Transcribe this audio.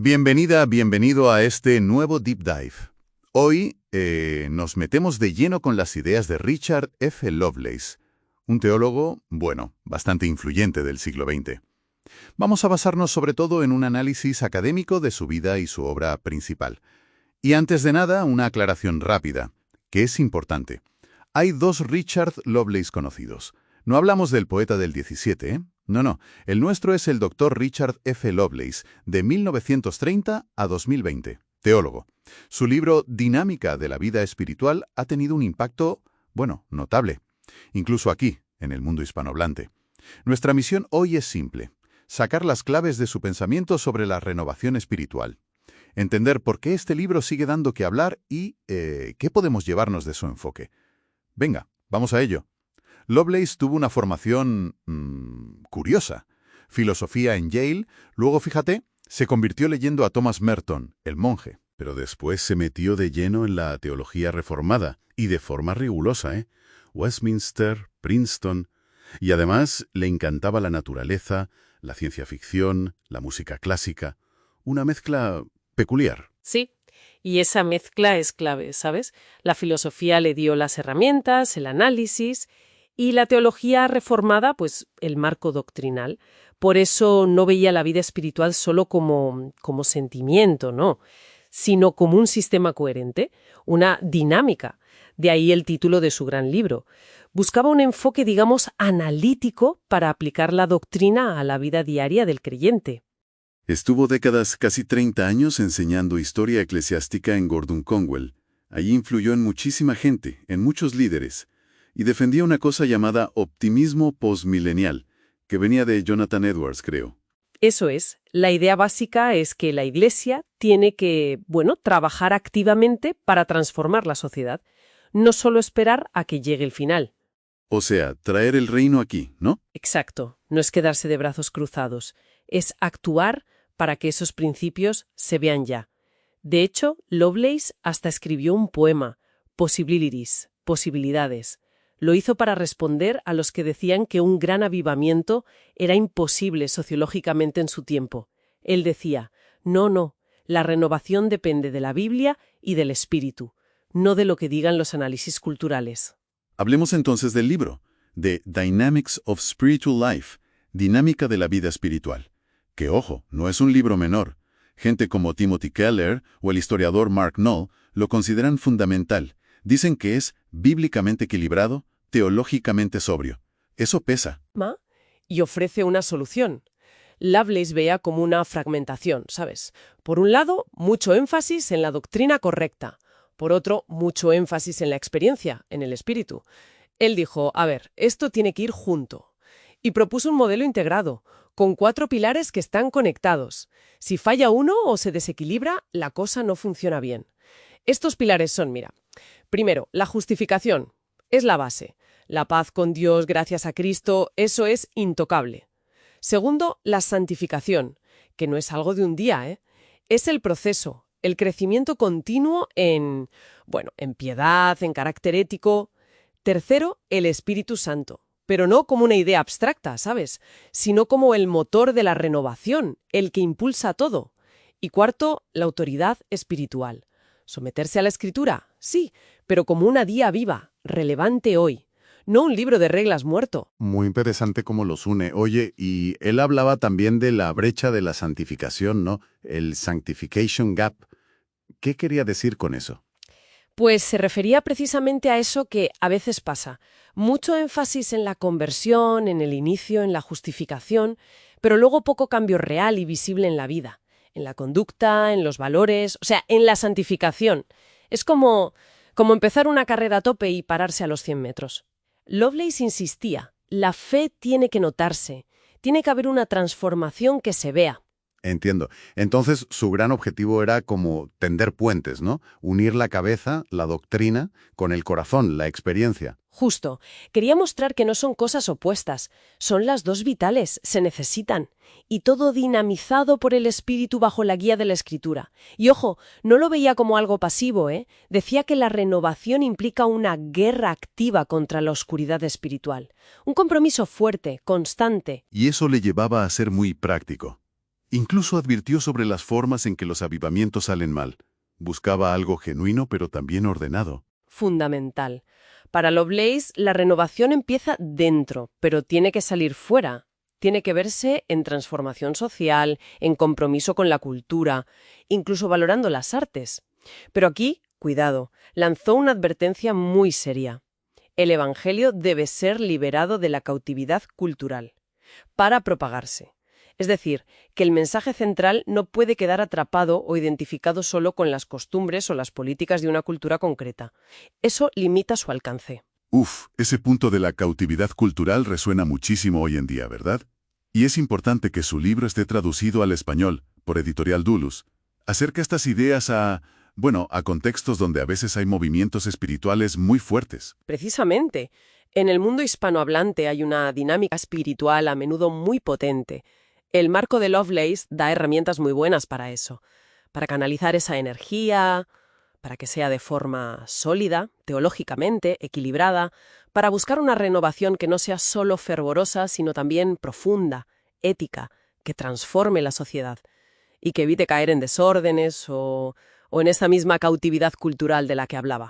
Bienvenida, bienvenido a este nuevo Deep Dive. Hoy nos metemos de lleno con las ideas de Richard F. Lovelace, un teólogo, bueno, bastante influyente del siglo XX. Vamos a basarnos sobre todo en un análisis académico de su vida y su obra principal. Y antes de nada, una aclaración rápida, que es importante. Hay dos Richard Lovelace conocidos. No hablamos del poeta del 17, ¿eh? No. El nuestro es el Dr. Richard F. Lovelace, de 1930 a 2020, teólogo. Su libro Dinámica de la vida espiritual ha tenido un impacto, bueno, notable, incluso aquí, en el mundo hispanohablante. Nuestra misión hoy es simple: sacar las claves de su pensamiento sobre la renovación espiritual, entender por qué este libro sigue dando que hablar y qué podemos llevarnos de su enfoque. Venga, vamos a ello. Lovelace tuvo una formación curiosa. Filosofía en Yale, luego, fíjate, se convirtió leyendo a Thomas Merton, el monje. Pero después se metió de lleno en la teología reformada, y de forma rigurosa, ¿eh? Westminster, Princeton. Y además le encantaba la naturaleza, la ciencia ficción, la música clásica. Una mezcla peculiar. Sí, y esa mezcla es clave, ¿sabes? La filosofía le dio las herramientas, el análisis, y la teología reformada, pues el marco doctrinal. Por eso no veía la vida espiritual solo como sentimiento, no, sino como un sistema coherente, una dinámica. De ahí el título de su gran libro. Buscaba un enfoque, digamos, analítico para aplicar la doctrina a la vida diaria del creyente. Estuvo décadas, casi 30 años, enseñando historia eclesiástica en Gordon Conwell. Allí influyó en muchísima gente, en muchos líderes, y defendía una cosa llamada optimismo postmilenial, que venía de Jonathan Edwards, creo. Eso es. La idea básica es que la Iglesia tiene que, trabajar activamente para transformar la sociedad, no solo esperar a que llegue el final. O sea, traer el reino aquí, ¿no? Exacto. No es quedarse de brazos cruzados. Es actuar para que esos principios se vean ya. De hecho, Lovelace hasta escribió un poema, Possibilities, posibilidades. Lo hizo para responder a los que decían que un gran avivamiento era imposible sociológicamente en su tiempo. Él decía, no, la renovación depende de la Biblia y del espíritu, no de lo que digan los análisis culturales. Hablemos entonces del libro, de Dynamics of Spiritual Life, Dinámica de la vida espiritual. Que, ojo, no es un libro menor. Gente como Timothy Keller o el historiador Mark Noll lo consideran fundamental. Dicen que es bíblicamente equilibrado, teológicamente sobrio. Eso pesa. Y ofrece una solución. Lovelace veía como una fragmentación, ¿sabes? Por un lado, mucho énfasis en la doctrina correcta. Por otro, mucho énfasis en la experiencia, en el espíritu. Él dijo, a ver, esto tiene que ir junto. Y propuso un modelo integrado, con 4 pilares que están conectados. Si falla uno o se desequilibra, la cosa no funciona bien. Estos pilares son, mira, primero, la justificación. Es la base. La paz con Dios gracias a Cristo, eso es intocable. Segundo, la santificación, que no es algo de un día, ¿eh? Es el proceso, el crecimiento continuo en piedad, en carácter ético. Tercero, el Espíritu Santo, pero no como una idea abstracta, ¿sabes? Sino como el motor de la renovación, el que impulsa todo. Y cuarto, la autoridad espiritual. ¿Someterse a la Escritura? Sí, pero como una guía viva, relevante hoy. No un libro de reglas muerto. Muy interesante cómo los une. Oye, y él hablaba también de la brecha de la santificación, ¿no? El sanctification gap. ¿Qué quería decir con eso? Pues se refería precisamente a eso que a veces pasa. Mucho énfasis en la conversión, en el inicio, en la justificación, pero luego poco cambio real y visible en la vida, en la conducta, en los valores, o sea, en la santificación. Es como empezar una carrera a tope y pararse a los 100 metros. Lovelace insistía, la fe tiene que notarse, tiene que haber una transformación que se vea. Entiendo. Entonces, su gran objetivo era como tender puentes, ¿no? Unir la cabeza, la doctrina, con el corazón, la experiencia. Justo. Quería mostrar que no son cosas opuestas, son las dos vitales, se necesitan. Y todo dinamizado por el espíritu bajo la guía de la Escritura. Y ojo, no lo veía como algo pasivo, ¿eh? Decía que la renovación implica una guerra activa contra la oscuridad espiritual. Un compromiso fuerte, constante. Y eso le llevaba a ser muy práctico. Incluso advirtió sobre las formas en que los avivamientos salen mal. Buscaba algo genuino pero también ordenado. Fundamental. Para Lovelace, la renovación empieza dentro, pero tiene que salir fuera. Tiene que verse en transformación social, en compromiso con la cultura, incluso valorando las artes. Pero aquí, cuidado, lanzó una advertencia muy seria. El Evangelio debe ser liberado de la cautividad cultural para propagarse. Es decir, que el mensaje central no puede quedar atrapado o identificado solo con las costumbres o las políticas de una cultura concreta. Eso limita su alcance. Ese punto de la cautividad cultural resuena muchísimo hoy en día, ¿verdad? Y es importante que su libro esté traducido al español, por Editorial Dulus. Acerca estas ideas a contextos donde a veces hay movimientos espirituales muy fuertes. Precisamente, en el mundo hispanohablante hay una dinámica espiritual a menudo muy potente. El marco de Lovelace da herramientas muy buenas para eso, para canalizar esa energía, para que sea de forma sólida, teológicamente, equilibrada, para buscar una renovación que no sea solo fervorosa, sino también profunda, ética, que transforme la sociedad y que evite caer en desórdenes o en esa misma cautividad cultural de la que hablaba.